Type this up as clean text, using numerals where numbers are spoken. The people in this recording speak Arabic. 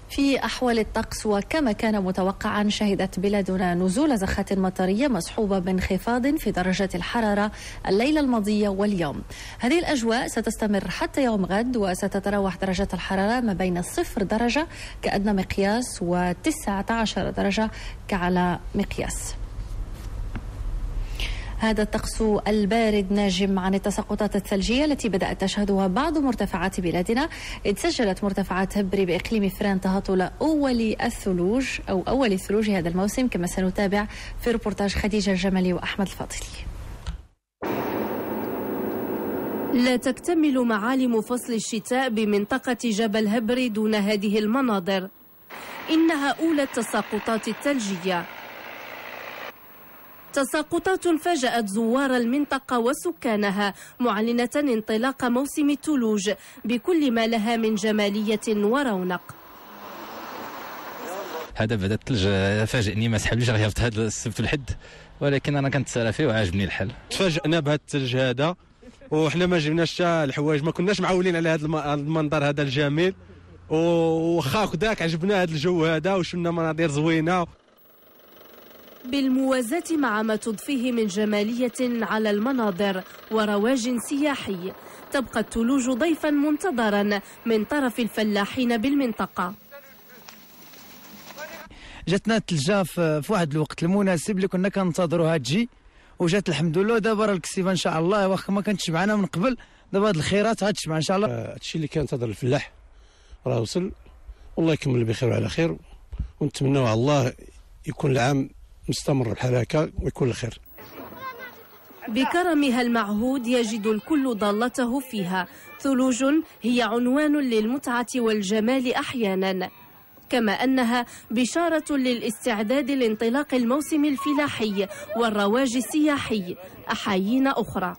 في أحوال الطقس، وكما كان متوقعا شهدت بلادنا نزول زخات مطرية مصحوبة بانخفاض في درجات الحرارة الليلة الماضية واليوم. هذه الأجواء ستستمر حتى يوم غد، وستتراوح درجات الحرارة ما بين 0 درجة كأدنى مقياس و19 درجة كأعلى مقياس. هذا الطقس البارد ناجم عن التساقطات الثلجية التي بدأت تشهدها بعض مرتفعات بلادنا، إذ سجلت مرتفعات هبري بإقليم فران تهطل أول الثلوج هذا الموسم، كما سنتابع في ريبورتاج خديجة الجملي وأحمد الفاضلي. لا تكتمل معالم فصل الشتاء بمنطقة جبل هبري دون هذه المناظر، إنها أولى التساقطات الثلجية، تساقطات فاجأت زوار المنطقة وسكانها، معلنة انطلاق موسم الثلوج بكل ما لها من جمالية ورونق. هذا بدا الثلج فاجئني، ما سحبليش غيهبط هذا السبت الحد، ولكن انا كنتسالى فيه وعاجبني الحال. تفاجئنا بهذا الثلج هذا، وحنا ما جبناش حتى الحوايج، ما كناش معولين على هذا المنظر هذا الجميل، وخا هكذاك عجبنا هذا الجو هذا وشفنا مناظر زوينه. بالموازاة مع ما تضفيه من جمالية على المناظر ورواج سياحي، تبقى الثلوج ضيفا منتظرا من طرف الفلاحين بالمنطقة. جاتنا الثلجة في واحد الوقت المناسب اللي كنا كننتظروها تجي، وجات الحمد لله. ودابا راه الكسيفه ان شاء الله، واخا ما كانتش معنا من قبل، دابا هاد الخيرات غتشبع ان شاء الله. هادشي اللي كينتظر الفلاح راه وصل، والله يكمل بخير وعلى خير، ونتمنوا على الله يكون العام مستمر بحال هكا ويكون الخير. بكرمها المعهود يجد الكل ضالته فيها، ثلوج هي عنوان للمتعة والجمال أحيانا، كما أنها بشارة للاستعداد لانطلاق الموسم الفلاحي والرواج السياحي أحايين أخرى.